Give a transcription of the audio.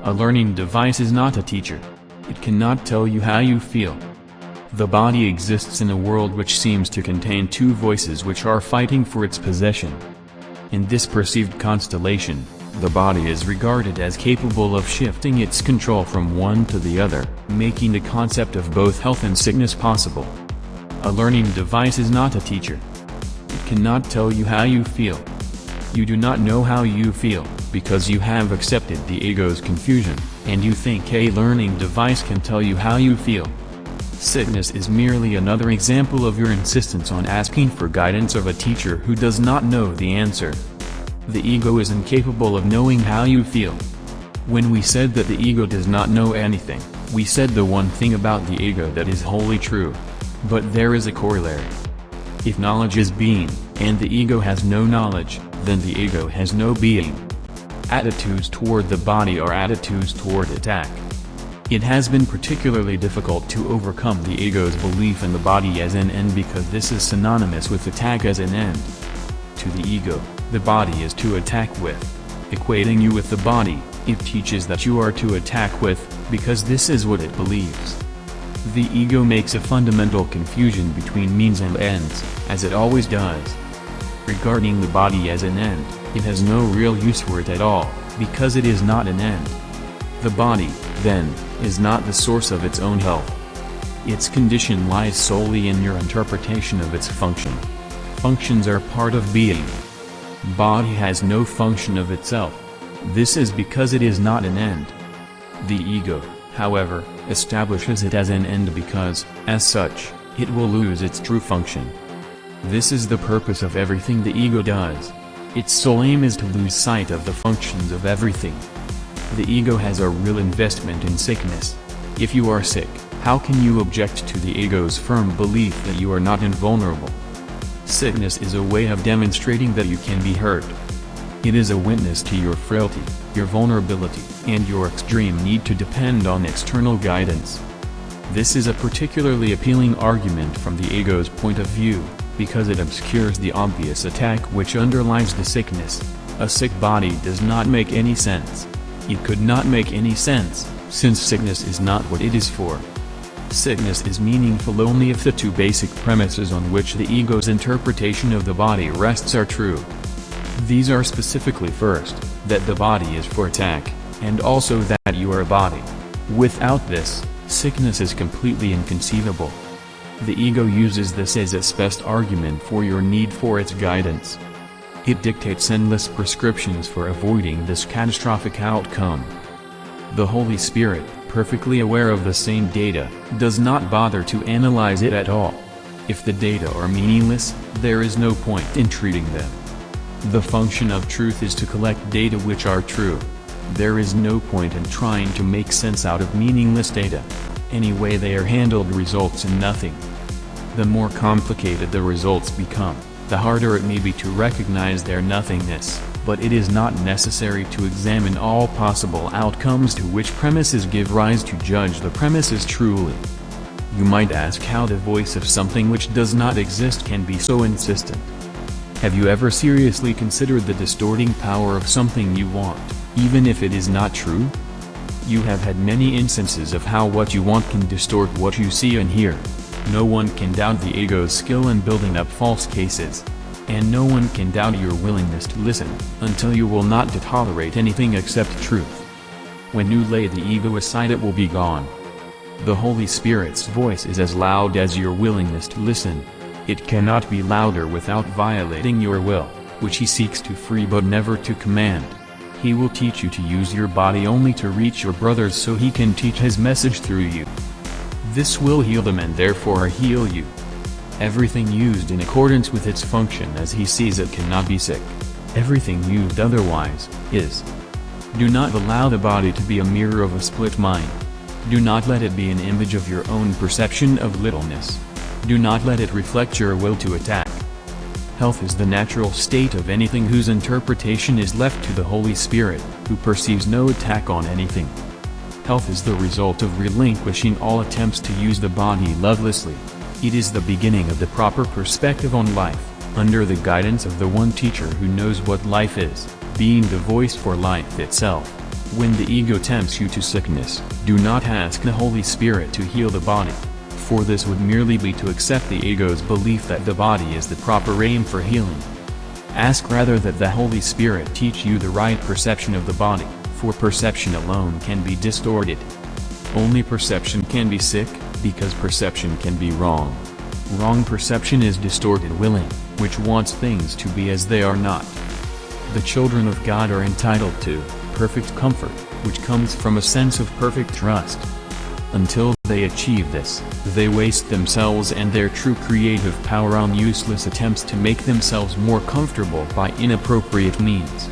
A learning device is not a teacher. It cannot tell you how you feel. The body exists in a world which seems to contain two voices which are fighting for its possession. In this perceived constellation, the body is regarded as capable of shifting its control from one to the other, making the concept of both health and sickness possible. A learning device is not a teacher. It cannot tell you how you feel. You do not know how you feel, because you have accepted the ego's confusion, and you think a learning device can tell you how you feel. Sickness is merely another example of your insistence on asking for guidance of a teacher who does not know the answer. The ego is incapable of knowing how you feel. When we said that the ego does not know anything, we said the one thing about the ego that is wholly true. But there is a corollary. If knowledge is being, and the ego has no knowledge, then the ego has no being. Attitudes toward the body are attitudes toward attack. It has been particularly difficult to overcome the ego's belief in the body as an end because this is synonymous with attack as an end. To the ego, the body is to attack with. Equating you with the body, it teaches that you are to attack with, because this is what it believes. The ego makes a fundamental confusion between means and ends, as it always does. Regarding the body as an end, it has no real use for it at all, because it is not an end. The body, then, is not the source of its own health. Its condition lies solely in your interpretation of its function. Functions are part of being. Body has no function of itself. This is because it is not an end. The ego, however, establishes it as an end because, as such, it will lose its true function. This is the purpose of everything the ego does. Its sole aim is to lose sight of the functions of everything. The ego has a real investment in sickness. If you are sick, how can you object to the ego's firm belief that you are not invulnerable? Sickness is a way of demonstrating that you can be hurt. It is a witness to your frailty, your vulnerability, and your extreme need to depend on external guidance. This is a particularly appealing argument from the ego's point of view, because it obscures the obvious attack which underlies the sickness. A sick body does not make any sense. It could not make any sense, since sickness is not what it is for. Sickness is meaningful only if the two basic premises on which the ego's interpretation of the body rests are true. These are specifically first, that the body is for attack, and also that you are a body. Without this, sickness is completely inconceivable. The ego uses this as its best argument for your need for its guidance. It dictates endless prescriptions for avoiding this catastrophic outcome. The Holy Spirit, perfectly aware of the same data, does not bother to analyze it at all. If the data are meaningless, there is no point in treating them. The function of truth is to collect data which are true. There is no point in trying to make sense out of meaningless data. Any way they are handled results in nothing. The more complicated the results become, the harder it may be to recognize their nothingness, but it is not necessary to examine all possible outcomes to which premises give rise to judge the premises truly. You might ask how the voice of something which does not exist can be so insistent. Have you ever seriously considered the distorting power of something you want, even if it is not true? You have had many instances of how what you want can distort what you see and hear. No one can doubt the ego's skill in building up false cases. And no one can doubt your willingness to listen, until you will not tolerate anything except truth. When you lay the ego aside, it will be gone. The Holy Spirit's voice is as loud as your willingness to listen. It cannot be louder without violating your will, which he seeks to free but never to command. He will teach you to use your body only to reach your brothers so he can teach his message through you. This will heal them and therefore heal you. Everything used in accordance with its function as he sees it cannot be sick. Everything used otherwise, is. Do not allow the body to be a mirror of a split mind. Do not let it be an image of your own perception of littleness. Do not let it reflect your will to attack. Health is the natural state of anything whose interpretation is left to the Holy Spirit, who perceives no attack on anything. Health is the result of relinquishing all attempts to use the body lovelessly. It is the beginning of the proper perspective on life, under the guidance of the one teacher who knows what life is, being the voice for life itself. When the ego tempts you to sickness, do not ask the Holy Spirit to heal the body, for this would merely be to accept the ego's belief that the body is the proper aim for healing. Ask rather that the Holy Spirit teach you the right perception of the body, for perception alone can be distorted. Only perception can be sick, because perception can be wrong. Wrong perception is distorted willing, which wants things to be as they are not. The children of God are entitled to perfect comfort, which comes from a sense of perfect trust. Until they achieve this, they waste themselves and their true creative power on useless attempts to make themselves more comfortable by inappropriate means.